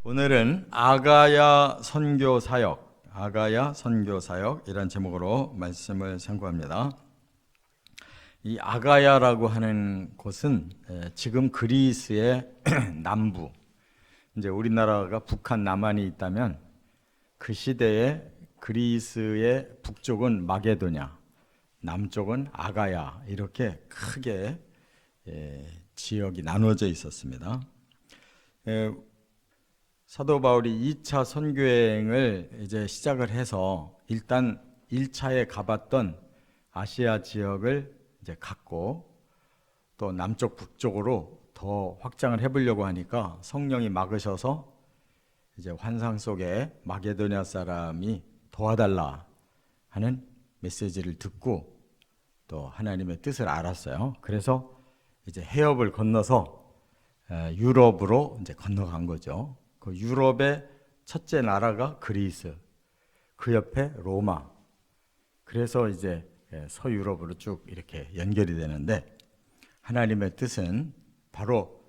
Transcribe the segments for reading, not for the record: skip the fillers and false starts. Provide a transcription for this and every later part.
오늘은 아가야 선교 사역이란 제목으로 말씀을 선고합니다. 이 아가야라고 하는 곳은 지금 그리스의 남부, 이제 우리나라가 북한 남한이 있다면 그 시대에 그리스의 북쪽은 마게도냐, 남쪽은 아가야, 이렇게 크게 지역이 나누어져 있었습니다. 사도 바울이 2차 선교여행을 이제 시작을 해서 일단 1차에 가봤던 아시아 지역을 이제 갔고, 또 남쪽 북쪽으로 더 확장을 해보려고 하니까 성령이 막으셔서 이제 환상 속에 마게도냐 사람이 도와달라 하는 메시지를 듣고 또 하나님의 뜻을 알았어요. 그래서 이제 해협을 건너서 유럽으로 이제 건너간 거죠. 그 유럽의 첫째 나라가 그리스, 그 옆에 로마. 그래서 이제 서유럽으로 쭉 이렇게 연결이 되는데, 하나님의 뜻은 바로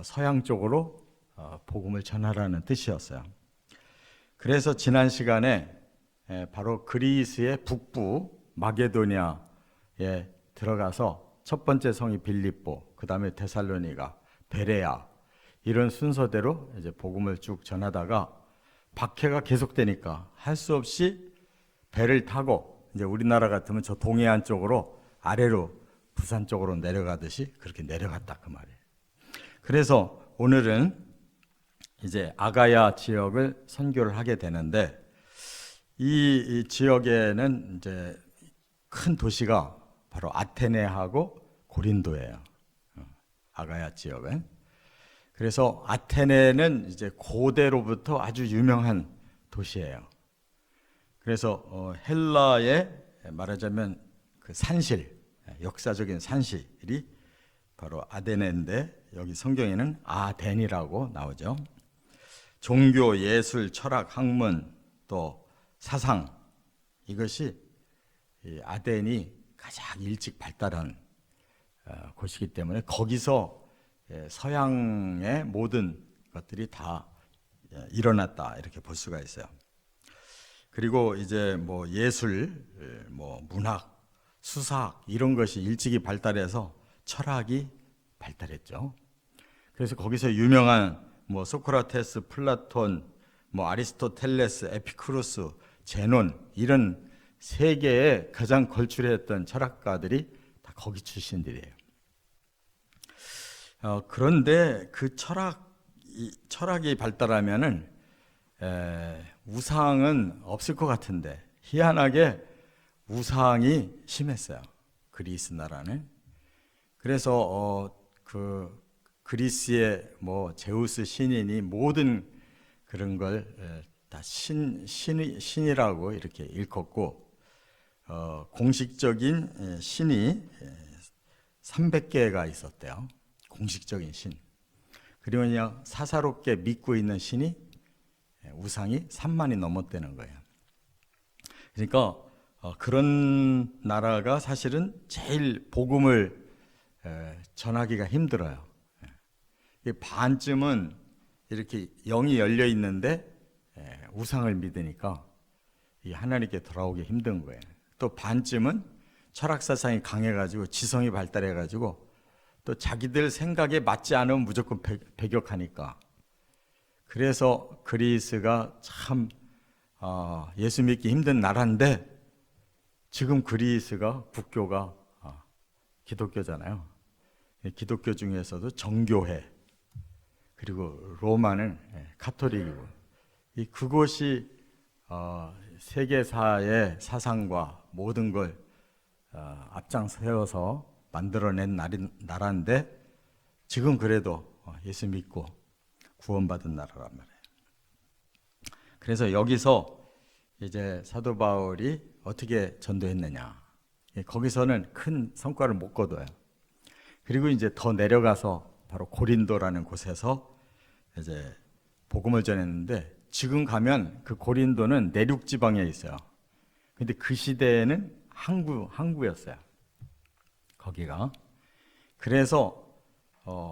서양 쪽으로 복음을 전하라는 뜻이었어요. 그래서 지난 시간에 바로 그리스의 북부 마게도냐에 들어가서 첫 번째 성이 빌립보, 그 다음에 데살로니가, 베레아, 이런 순서대로 이제 복음을 쭉 전하다가 박해가 계속되니까 할 수 없이 배를 타고 이제 우리나라 같으면 저 동해안 쪽으로 아래로 부산 쪽으로 내려가듯이 그렇게 내려갔다, 그 말이에요. 그래서 오늘은 이제 아가야 지역을 선교를 하게 되는데, 이 지역에는 이제 큰 도시가 바로 아테네하고 고린도예요. 아가야 지역은. 그래서 아테네는 이제 고대로부터 아주 유명한 도시예요. 그래서 헬라의 말하자면 그 산실, 역사적인 산실이 바로 아테네인데, 여기 성경에는 아덴이라고 나오죠. 종교, 예술, 철학, 학문, 또 사상, 이것이 이 아덴이 가장 일찍 발달한 곳이기 때문에 거기서 서양의 모든 것들이 다 일어났다, 이렇게 볼 수가 있어요. 그리고 이제 뭐 예술, 뭐 문학, 수사학, 이런 것이 일찍이 발달해서 철학이 발달했죠. 그래서 거기서 유명한 뭐 소크라테스, 플라톤, 뭐 아리스토텔레스, 에피쿠로스, 제논, 이런 세계에 가장 걸출했던 철학가들이 다 거기 출신들이에요. 그런데 그 철학이 발달하면은 우상은 없을 것 같은데, 희한하게 우상이 심했어요, 그리스 나라는. 그래서 그 그리스의 뭐 제우스 신이니 모든 그런 걸 다 신이라고 이렇게 일컫고, 공식적인 신이 300개가 있었대요. 공식적인 신. 그리고 그냥 사사롭게 믿고 있는 신이, 우상이 3만이 넘었다는 거예요. 그러니까 그런 나라가 사실은 제일 복음을 전하기가 힘들어요. 반쯤은 이렇게 영이 열려 있는데 우상을 믿으니까 하나님께 돌아오기 힘든 거예요. 또 반쯤은 철학사상이 강해가지고 지성이 발달해가지고 또 자기들 생각에 맞지 않으면 무조건 배격하니까. 그래서 그리스가 참 예수 믿기 힘든 나라인데, 지금 그리스가 국교가 기독교잖아요. 기독교 중에서도 정교회, 그리고 로마는 가톨릭이고, 그곳이 세계사의 사상과 모든 걸 앞장세워서 만들어낸 나라인데, 지금 그래도 예수 믿고 구원받은 나라란 말이에요. 그래서 여기서 이제 사도 바울이 어떻게 전도했느냐, 거기서는 큰 성과를 못 거둬요. 그리고 이제 더 내려가서 바로 고린도라는 곳에서 이제 복음을 전했는데, 지금 가면 그 고린도는 내륙 지방에 있어요. 근데 그 시대에는 항구였어요, 거기가. 그래서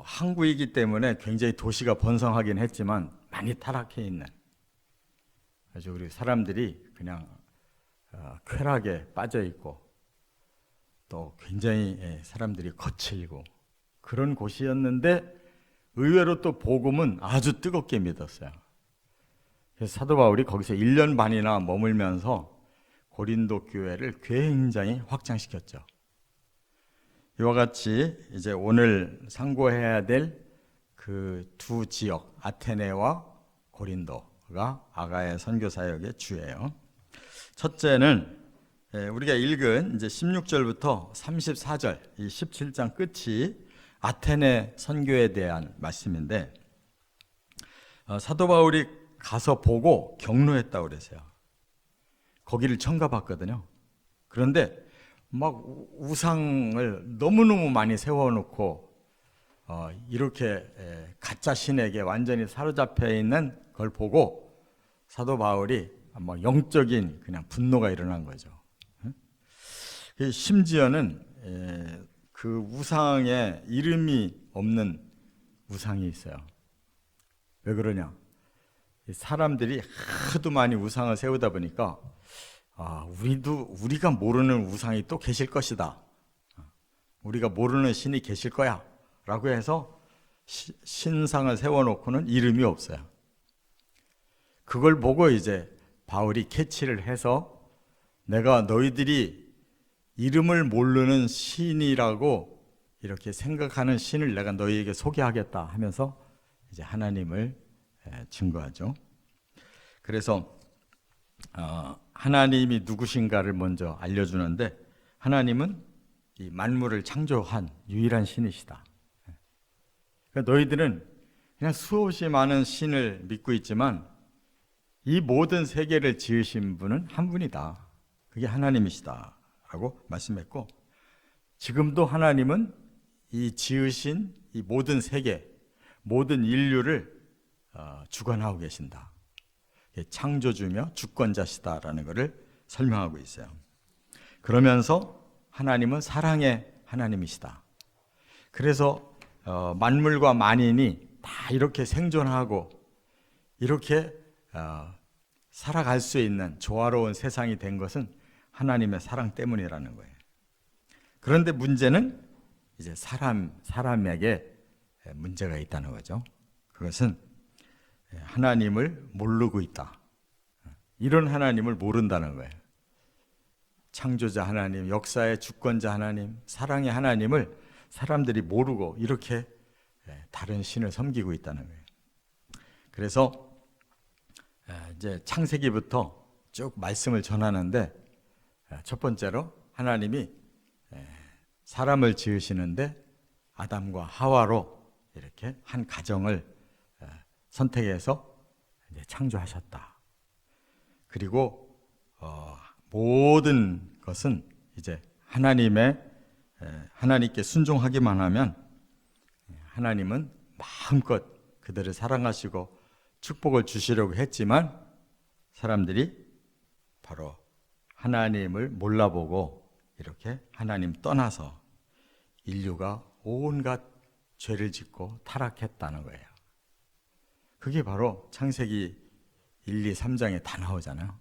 항구이기 때문에 굉장히 도시가 번성하긴 했지만 많이 타락해 있는, 아주 우리 사람들이 그냥 쾌락에 빠져 있고 또 굉장히 사람들이 거칠고 그런 곳이었는데 의외로 또 복음은 아주 뜨겁게 믿었어요. 그래서 사도 바울이 거기서 1년 반이나 머물면서 고린도 교회를 굉장히 확장시켰죠. 이와 같이 이제 오늘 상고해야 될 그 두 지역, 아테네와 고린도가 아가야 선교 사역의 주예요. 첫째는 우리가 읽은 이제 16절부터 34절, 이 17장 끝이 아테네 선교에 대한 말씀인데, 사도 바울이 가서 보고 격려했다고 그랬어요. 거기를 처음 가봤거든요. 그런데 막 우상을 너무너무 많이 세워놓고 이렇게 가짜 신에게 완전히 사로잡혀 있는 걸 보고 사도 바울이 막 영적인 그냥 분노가 일어난 거죠. 심지어는 그 우상에 이름이 없는 우상이 있어요. 왜 그러냐? 사람들이 하도 많이 우상을 세우다 보니까 우리가 모르는 우상이 또 계실 것이다. 우리가 모르는 신이 계실 거야. 라고 해서 신상을 세워놓고는 이름이 없어요. 그걸 보고 이제 바울이 캐치를 해서 내가 너희들이 이름을 모르는 신이라고 이렇게 생각하는 신을 내가 너희에게 소개하겠다 하면서 이제 하나님을 증거하죠. 그래서 하나님이 누구신가를 먼저 알려주는데, 하나님은 이 만물을 창조한 유일한 신이시다. 그러니까 너희들은 그냥 수없이 많은 신을 믿고 있지만 이 모든 세계를 지으신 분은 한 분이다. 그게 하나님이시다 라고 말씀했고, 지금도 하나님은 이 지으신 이 모든 세계, 모든 인류를 주관하고 계신다. 창조주며 주권자시다라는 것을 설명하고 있어요. 그러면서 하나님은 사랑의 하나님이시다. 그래서 만물과 만인이 다 이렇게 생존하고 이렇게 살아갈 수 있는 조화로운 세상이 된 것은 하나님의 사랑 때문이라는 거예요. 그런데 문제는 이제 사람에게 문제가 있다는 거죠. 그것은 하나님을 모르고 있다. 이런 하나님을 모른다는 거예요. 창조자 하나님, 역사의 주권자 하나님, 사랑의 하나님을 사람들이 모르고 이렇게 다른 신을 섬기고 있다는 거예요. 그래서 이제 창세기부터 쭉 말씀을 전하는데, 첫 번째로 하나님이 사람을 지으시는데 아담과 하와로 이렇게 한 가정을 선택해서 이제 창조하셨다. 그리고 모든 것은 이제 하나님께 순종하기만 하면 하나님은 마음껏 그들을 사랑하시고 축복을 주시려고 했지만, 사람들이 바로 하나님을 몰라보고 이렇게 하나님 떠나서 인류가 온갖 죄를 짓고 타락했다는 거예요. 그게 바로 창세기 1, 2, 3장에 다 나오잖아요.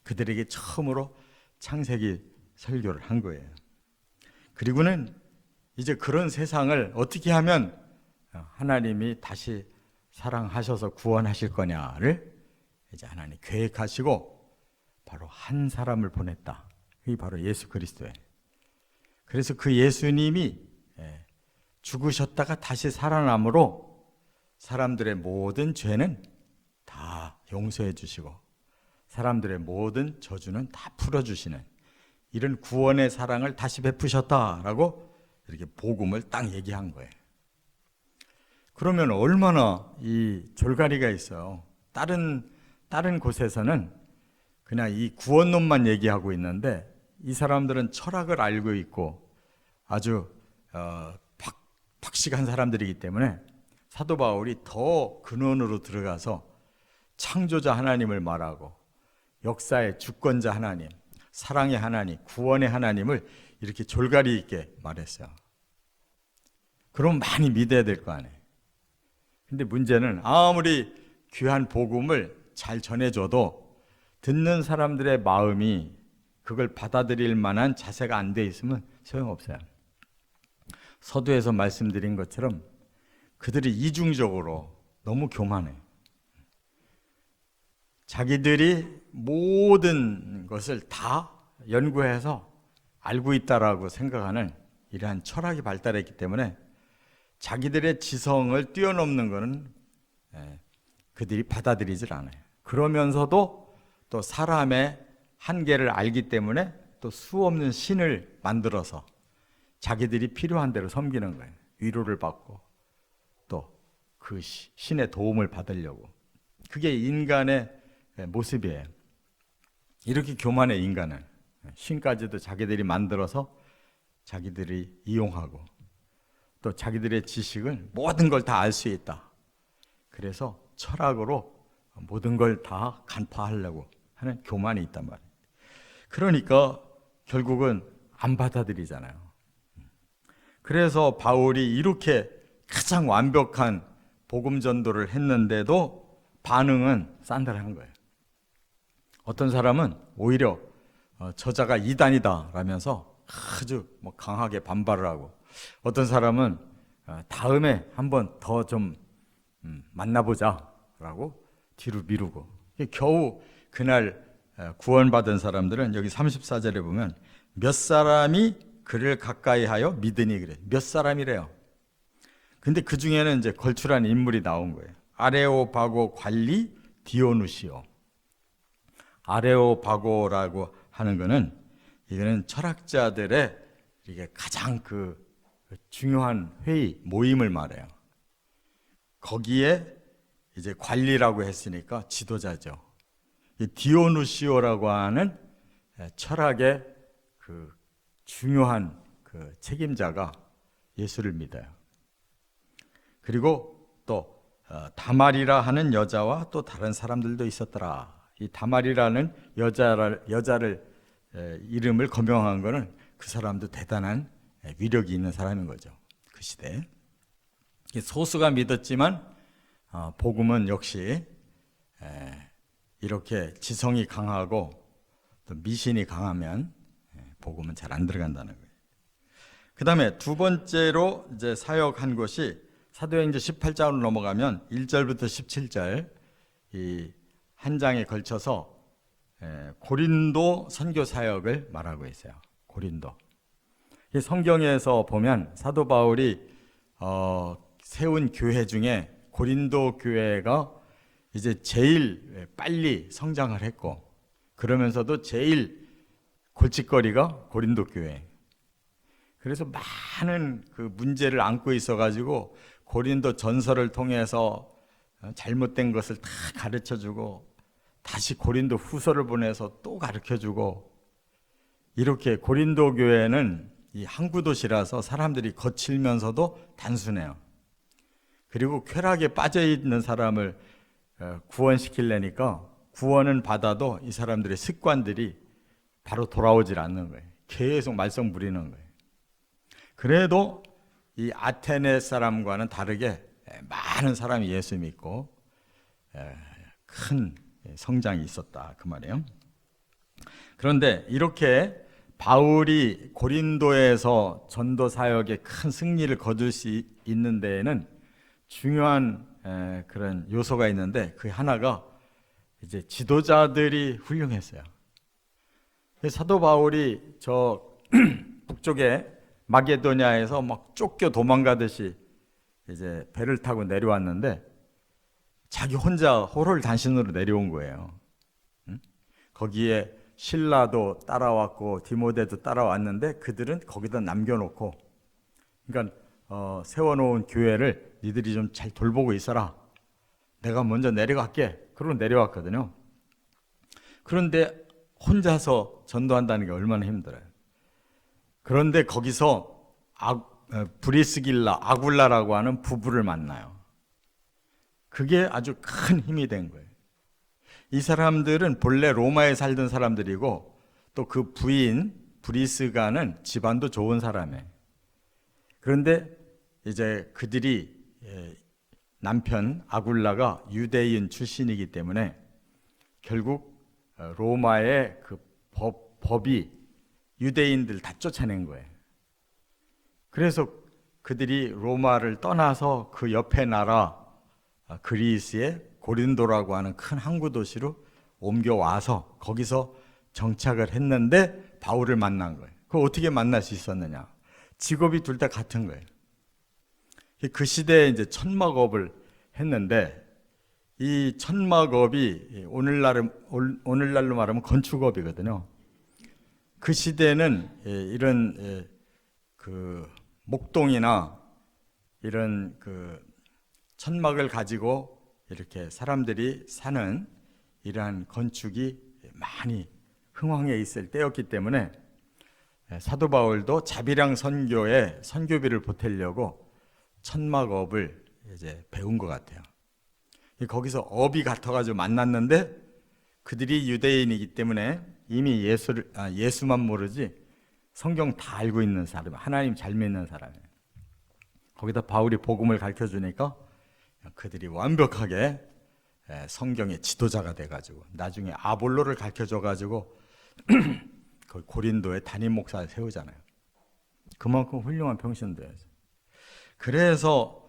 그들에게 처음으로 창세기 설교를 한 거예요. 그리고는 이제 그런 세상을 어떻게 하면 하나님이 다시 사랑하셔서 구원하실 거냐를 이제 하나님 계획하시고 바로 한 사람을 보냈다. 그게 바로 예수 그리스도예요. 그래서 그 예수님이 죽으셨다가 다시 살아남으로 사람들의 모든 죄는 다 용서해 주시고 사람들의 모든 저주는 다 풀어주시는 이런 구원의 사랑을 다시 베푸셨다라고 이렇게 복음을 딱 얘기한 거예요. 그러면 얼마나 이 졸가리가 있어요. 다른 곳에서는 그냥 이 구원론만 얘기하고 있는데, 이 사람들은 철학을 알고 있고 아주 박식한 사람들이기 때문에 사도 바울이 더 근원으로 들어가서 창조자 하나님을 말하고 역사의 주권자 하나님, 사랑의 하나님, 구원의 하나님을 이렇게 졸가리 있게 말했어요. 그럼 많이 믿어야 될 거 아니에요. 근데 문제는 아무리 귀한 복음을 잘 전해줘도 듣는 사람들의 마음이 그걸 받아들일 만한 자세가 안 돼 있으면 소용없어요. 서두에서 말씀드린 것처럼 그들이 이중적으로 너무 교만해요. 자기들이 모든 것을 다 연구해서 알고 있다라고 생각하는 이러한 철학이 발달했기 때문에 자기들의 지성을 뛰어넘는 것은 그들이 받아들이질 않아요. 그러면서도 또 사람의 한계를 알기 때문에 또 수없는 신을 만들어서 자기들이 필요한 대로 섬기는 거예요. 위로를 받고 또 그 신의 도움을 받으려고. 그게 인간의 모습이에요. 이렇게 교만해 인간은. 신까지도 자기들이 만들어서 자기들이 이용하고 또 자기들의 지식을 모든 걸 다 알 수 있다. 그래서 철학으로 모든 걸 다 간파하려고 하는 교만이 있단 말이에요. 그러니까 결국은 안 받아들이잖아요. 그래서 바울이 이렇게 가장 완벽한 복음 전도를 했는데도 반응은 싼들한 거예요. 어떤 사람은 오히려 저자가 이단이다 라면서 아주 강하게 반발을 하고, 어떤 사람은 다음에 한번 더 좀 만나보자 라고 뒤로 미루고, 겨우 그날 구원받은 사람들은 여기 34절에 보면 몇 사람이 그를 가까이 하여 믿으니 그래. 몇 사람이래요. 근데 그 중에는 이제 걸출한 인물이 나온 거예요. 아레오바고 관리 디오누시오. 아레오바고라고 하는 거는, 이거는 철학자들의 이게 가장 그 중요한 회의, 모임을 말해요. 거기에 이제 관리라고 했으니까 지도자죠. 이 디오누시오라고 하는 철학의 그 중요한 그 책임자가 예수를 믿어요. 그리고 또 다말이라 하는 여자와 또 다른 사람들도 있었더라. 이 다말이라는 여자를 이름을 거명한 것은 그 사람도 대단한 위력이 있는 사람인 거죠. 그 시대에. 소수가 믿었지만 복음은 역시 이렇게 지성이 강하고 또 미신이 강하면 복음은 잘 안 들어간다는 거예요. 그 다음에 두 번째로 이제 사역한 것이 사도행전 18장으로 넘어가면 1절부터 17절 이 한 장에 걸쳐서 고린도 선교 사역을 말하고 있어요. 고린도. 이 성경에서 보면 사도 바울이 세운 교회 중에 고린도 교회가 이제 제일 빨리 성장을 했고, 그러면서도 제일 골칫거리가 고린도 교회. 그래서 많은 그 문제를 안고 있어가지고 고린도 전서를 통해서 잘못된 것을 다 가르쳐주고, 다시 고린도 후서를 보내서 또 가르쳐주고, 이렇게 고린도 교회는 이 항구 도시라서 사람들이 거칠면서도 단순해요. 그리고 쾌락에 빠져 있는 사람을 구원시키려니까 구원은 받아도 이 사람들의 습관들이 바로 돌아오질 않는 거예요. 계속 말썽 부리는 거예요. 그래도 이 아테네 사람과는 다르게 많은 사람이 예수 믿고 큰 성장이 있었다, 그 말이에요. 그런데 이렇게 바울이 고린도에서 전도 사역에 큰 승리를 거둘 수 있는 데에는 중요한 그런 요소가 있는데, 그 하나가 이제 지도자들이 훌륭했어요. 사도 바울이 저 북쪽에 마게도냐에서 막 쫓겨 도망가듯이 이제 배를 타고 내려왔는데, 자기 혼자 호롤단신으로 내려온 거예요. 거기에 신라도 따라왔고 디모데도 따라왔는데 그들은 거기다 남겨놓고, 그러니까 세워놓은 교회를 니들이 좀 잘 돌보고 있어라, 내가 먼저 내려갈게, 그러고 내려왔거든요. 그런데 혼자서 전도한다는 게 얼마나 힘들어요. 그런데 거기서 브리스길라, 아굴라라고 하는 부부를 만나요. 그게 아주 큰 힘이 된 거예요. 이 사람들은 본래 로마에 살던 사람들이고, 또 그 부인 브리스가는 집안도 좋은 사람이에요. 그런데 이제 그들이 남편 아굴라가 유대인 출신이기 때문에 결국 로마의 그 법이 유대인들 다 쫓아낸 거예요. 그래서 그들이 로마를 떠나서 그 옆에 나라 그리스의 고린도라고 하는 큰 항구 도시로 옮겨와서 거기서 정착을 했는데 바울을 만난 거예요. 그걸 어떻게 만날 수 있었느냐? 직업이 둘 다 같은 거예요. 그 시대에 이제 천막업을 했는데 이 천막업이 오늘날로 말하면 건축업이거든요. 그 시대는 이런 그 목동이나 이런 그 천막을 가지고 이렇게 사람들이 사는 이러한 건축이 많이 흥황해 있을 때였기 때문에 사도 바울도 자비랑 선교에 선교비를 보태려고 천막업을 이제 배운 것 같아요. 거기서 업이 같아가지고 만났는데 그들이 유대인이기 때문에 이미 예수만 모르지 성경 다 알고 있는 사람, 하나님 잘 믿는 사람이에요. 거기다 바울이 복음을 가르쳐 주니까 그들이 완벽하게 성경의 지도자가 돼가지고 나중에 아볼로를 가르쳐 줘가지고 그 고린도에 담임 목사를 세우잖아요. 그만큼 훌륭한 평신도였어요. 그래서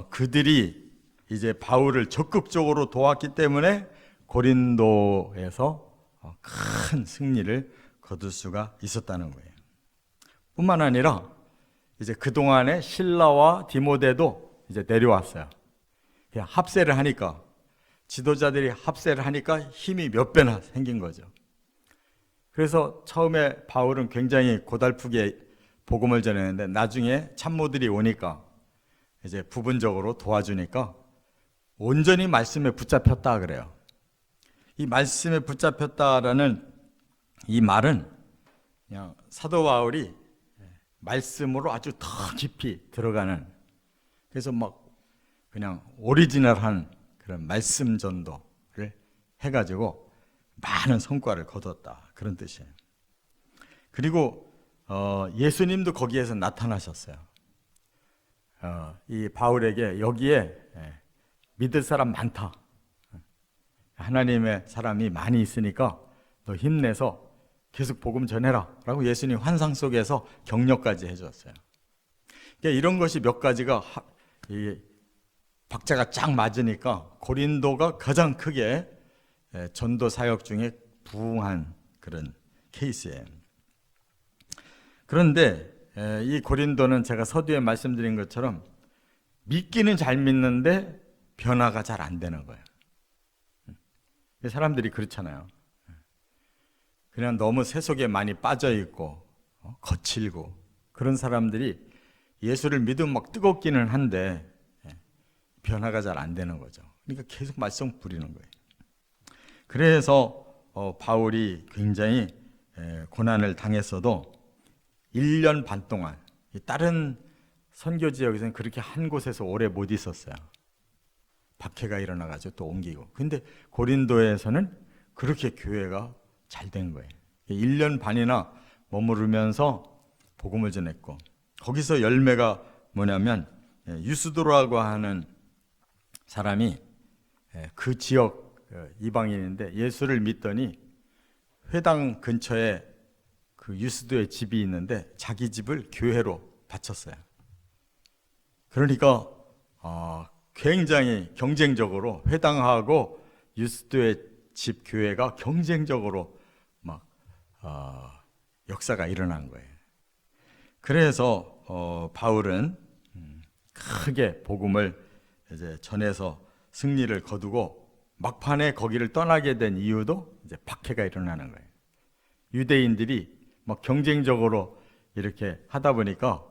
그들이 이제 바울을 적극적으로 도왔기 때문에 고린도에서 큰 승리를 거둘 수가 있었다는 거예요. 뿐만 아니라 이제 그동안에 실라와 디모데도 이제 내려왔어요. 그냥 합세를 하니까, 지도자들이 합세를 하니까 힘이 몇 배나 생긴 거죠. 그래서 처음에 바울은 굉장히 고달프게 복음을 전했는데 나중에 참모들이 오니까 이제 부분적으로 도와주니까 온전히 말씀에 붙잡혔다 그래요. 이 말씀에 붙잡혔다라는 이 말은 그냥 사도 바울이 말씀으로 아주 더 깊이 들어가는, 그래서 막 그냥 오리지널한 그런 말씀 전도를 해가지고 많은 성과를 거뒀다, 그런 뜻이에요. 그리고 예수님도 거기에서 나타나셨어요. 이 바울에게 여기에 믿을 사람 많다, 하나님의 사람이 많이 있으니까 너 힘내서 계속 복음 전해라 라고 예수님 환상 속에서 격려까지 해줬어요. 그러니까 이런 것이 몇 가지가 박자가 쫙 맞으니까 고린도가 가장 크게 전도 사역 중에 부흥한 그런 케이스예요. 그런데 이 고린도는 제가 서두에 말씀드린 것처럼 믿기는 잘 믿는데 변화가 잘 안 되는 거예요. 사람들이 그렇잖아요. 그냥 너무 세속에 많이 빠져 있고 거칠고 그런 사람들이 예수를 믿으면 막 뜨겁기는 한데 변화가 잘 안 되는 거죠. 그러니까 계속 말썽 부리는 거예요. 그래서 바울이 굉장히 고난을 당했어도 1년 반 동안 다른 선교 지역에서는 그렇게 한 곳에서 오래 못 있었어요. 박해가 일어나가지고 또 옮기고. 근데 고린도에서는 그렇게 교회가 잘 된 거예요. 1년 반이나 머무르면서 복음을 전했고, 거기서 열매가 뭐냐면 유스도라고 하는 사람이 그 지역 이방인인데 예수를 믿더니 회당 근처에 그 유스도의 집이 있는데 자기 집을 교회로 바쳤어요. 그러니까 굉장히 경쟁적으로 회당하고 유스도의 집 교회가 경쟁적으로 막 역사가 일어난 거예요. 그래서 바울은 크게 복음을 이제 전해서 승리를 거두고 막판에 거기를 떠나게 된 이유도 이제 박해가 일어나는 거예요. 유대인들이 막 경쟁적으로 이렇게 하다 보니까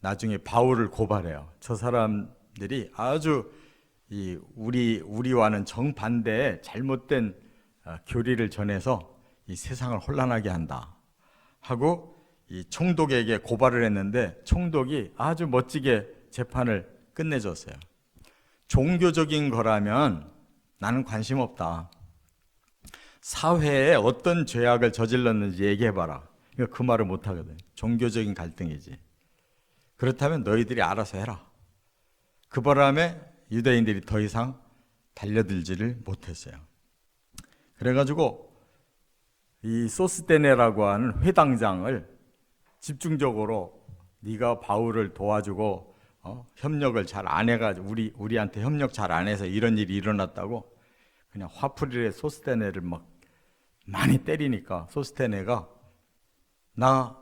나중에 바울을 고발해요. 저 사람들이 아주 우리와는 정반대의 잘못된 교리를 전해서 이 세상을 혼란하게 한다 하고 이 총독에게 고발을 했는데 총독이 아주 멋지게 재판을 끝내줬어요. 종교적인 거라면 나는 관심 없다. 사회에 어떤 죄악을 저질렀는지 얘기해봐라. 그 말을 못하거든. 종교적인 갈등이지. 그렇다면 너희들이 알아서 해라. 그 바람에 유대인들이 더 이상 달려들지를 못했어요. 그래가지고 이 소스테네라고 하는 회당장을 집중적으로 네가 바울을 도와주고 협력을 잘 안 해가지고 우리한테 협력 잘 안 해서 이런 일이 일어났다고 그냥 화풀이에 소스테네를 막 많이 때리니까 소스테네가 나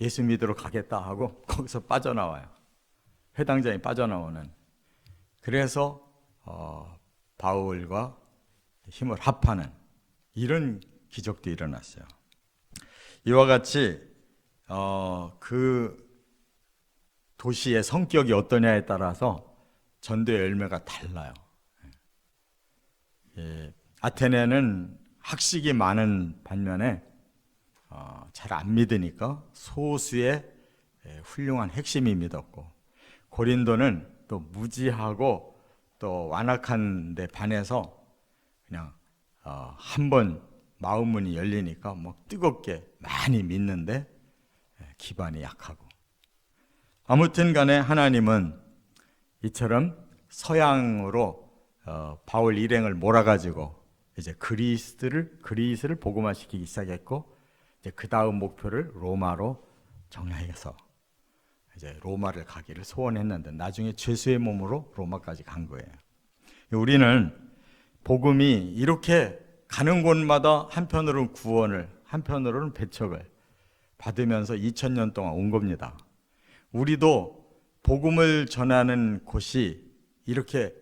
예수 믿으러 가겠다 하고 거기서 빠져나와요. 회당장이 빠져나오는. 그래서 바울과 힘을 합하는 이런 기적도 일어났어요. 이와 같이 그 도시의 성격이 어떠냐에 따라서 전도의 열매가 달라요. 아테네는 학식이 많은 반면에 잘 안 믿으니까 소수의 훌륭한 핵심이 믿었고, 고린도는 또 무지하고 또 완악한 데 반해서 그냥 한번 마음 문이 열리니까 막 뜨겁게 많이 믿는데 기반이 약하고, 아무튼 간에 하나님은 이처럼 서양으로 바울 일행을 몰아가지고 이제 그리스를 복음화시키기 시작했고, 이제 그 다음 목표를 로마로 정해서 이제 로마를 가기를 소원했는데 나중에 죄수의 몸으로 로마까지 간 거예요. 우리는 복음이 이렇게 가는 곳마다 한편으로는 구원을, 한편으로는 배척을 받으면서 2000년 동안 온 겁니다. 우리도 복음을 전하는 곳이 이렇게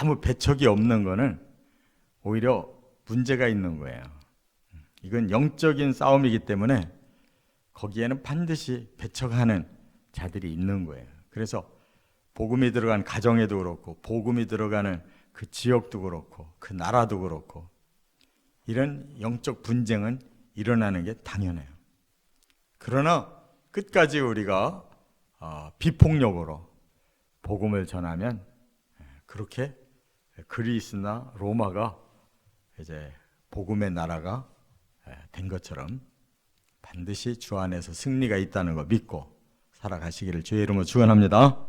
아무 배척이 없는 거는 오히려 문제가 있는 거예요. 이건 영적인 싸움이기 때문에 거기에는 반드시 배척하는 자들이 있는 거예요. 그래서 복음이 들어간 가정에도 그렇고, 복음이 들어가는 그 지역도 그렇고, 그 나라도 그렇고, 이런 영적 분쟁은 일어나는 게 당연해요. 그러나 끝까지 우리가 비폭력으로 복음을 전하면 그렇게 그리스나 로마가 이제 복음의 나라가 된 것처럼 반드시 주 안에서 승리가 있다는 거 믿고 살아가시기를 주의 이름으로 축원합니다.